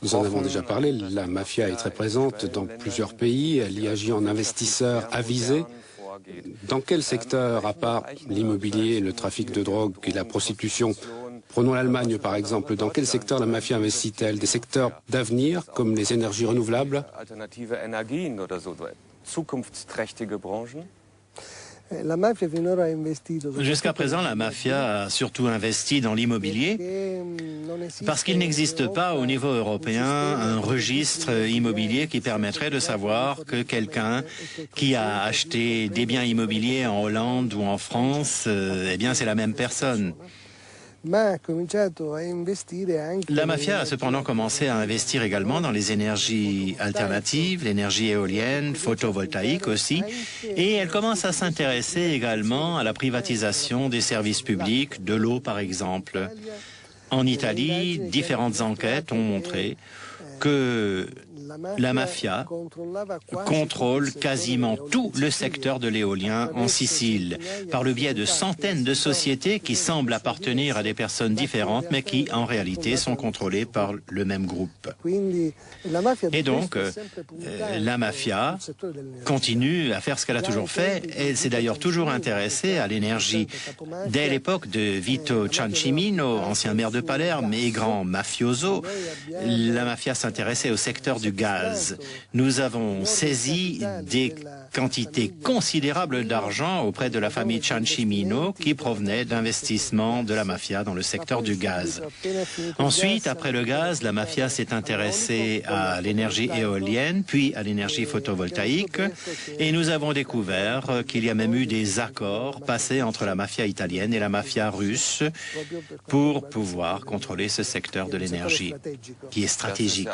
Nous en avons déjà parlé, la mafia est très présente dans plusieurs pays, elle y agit en investisseur avisé. Dans quel secteur, à part l'immobilier, le trafic de drogue et la prostitution, prenons l'Allemagne par exemple, dans quel secteur la mafia investit-elle? Des secteurs d'avenir comme les énergies renouvelables? Jusqu'à présent, la mafia a surtout investi dans l'immobilier parce qu'il n'existe pas au niveau européen un registre immobilier qui permettrait de savoir que quelqu'un qui a acheté des biens immobiliers en Hollande ou en France, eh bien c'est la même personne. La mafia a cependant commencé à investir également dans les énergies alternatives, l'énergie éolienne, photovoltaïque aussi, et elle commence à s'intéresser également à la privatisation des services publics, de l'eau par exemple. En Italie, différentes enquêtes ont montré que la mafia contrôle quasiment tout le secteur de l'éolien en Sicile, par le biais de centaines de sociétés qui semblent appartenir à des personnes différentes, mais qui en réalité sont contrôlées par le même groupe. Et donc, la mafia continue à faire ce qu'elle a toujours fait. Elle s'est d'ailleurs toujours intéressée à l'énergie. Dès l'époque de Vito Ciancimino, ancien maire de Palerme et grand mafioso, la mafia s'intéressait au secteur du gaz. Nous avons saisi des quantités considérables d'argent auprès de la famille Ciancimino qui provenaient d'investissements de la mafia dans le secteur du gaz. Ensuite, après le gaz, la mafia s'est intéressée à l'énergie éolienne, puis à l'énergie photovoltaïque, et nous avons découvert qu'il y a même eu des accords passés entre la mafia italienne et la mafia russe pour pouvoir contrôler ce secteur de l'énergie, qui est stratégique.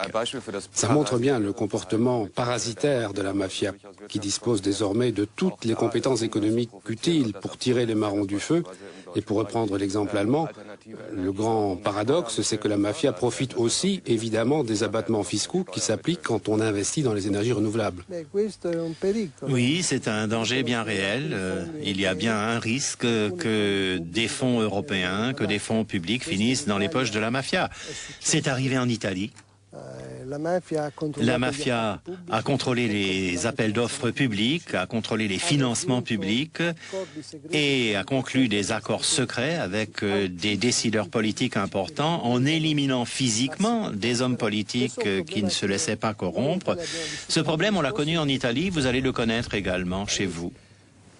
Ça montre bien le comportement parasitaire de la mafia, qui dispose désormais de toutes les compétences économiques utiles pour tirer les marrons du feu. Et pour reprendre l'exemple allemand, le grand paradoxe, c'est que la mafia profite aussi, évidemment, des abattements fiscaux qui s'appliquent quand on investit dans les énergies renouvelables. Oui, c'est un danger bien réel. Il y a bien un risque que des fonds européens, que des fonds publics finissent dans les poches de la mafia. C'est arrivé en Italie. La mafia a contrôlé les appels d'offres publics, a contrôlé les financements publics et a conclu des accords secrets avec des décideurs politiques importants en éliminant physiquement des hommes politiques qui ne se laissaient pas corrompre. Ce problème, on l'a connu en Italie, vous allez le connaître également chez vous.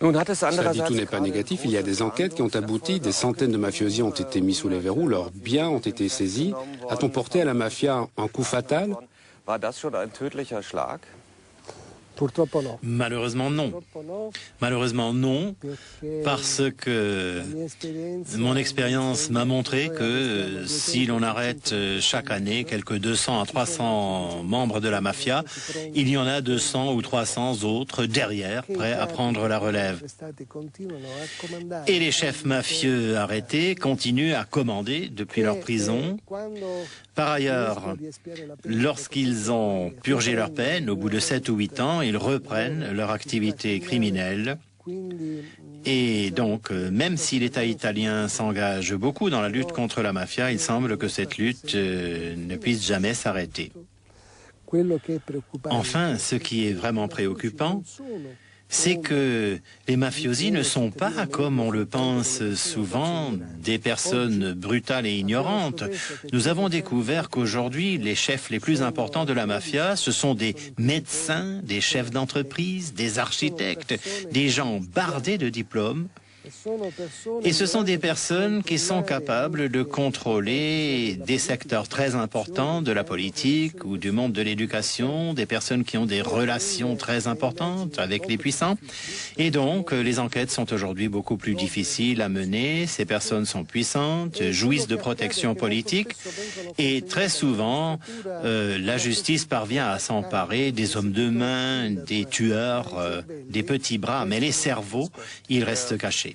Cela dit, tout n'est pas négatif. Il y a des enquêtes qui ont abouti, des centaines de mafiosi ont été mis sous les verrous, leurs biens ont été saisis. A-t-on porté à la mafia un coup fatal? Malheureusement non. Malheureusement non, parce que mon expérience m'a montré que si l'on arrête chaque année quelques 200 à 300 membres de la mafia, il y en a 200 ou 300 autres derrière, prêts à prendre la relève. Et les chefs mafieux arrêtés continuent à commander depuis leur prison. Par ailleurs, lorsqu'ils ont purgé leur peine, au bout de 7 ou 8 ans, ils reprennent leur activité criminelle. Et donc, même si l'État italien s'engage beaucoup dans la lutte contre la mafia, il semble que cette lutte ne puisse jamais s'arrêter. Enfin, ce qui est vraiment préoccupant, c'est que les mafiosi ne sont pas, comme on le pense souvent, des personnes brutales et ignorantes. Nous avons découvert qu'aujourd'hui, les chefs les plus importants de la mafia, ce sont des médecins, des chefs d'entreprise, des architectes, des gens bardés de diplômes. Et ce sont des personnes qui sont capables de contrôler des secteurs très importants de la politique ou du monde de l'éducation, des personnes qui ont des relations très importantes avec les puissants. Et donc, les enquêtes sont aujourd'hui beaucoup plus difficiles à mener. Ces personnes sont puissantes, jouissent de protection politique et très souvent, la justice parvient à s'emparer des hommes de main, des tueurs, des petits bras, mais les cerveaux, ils restent cachés.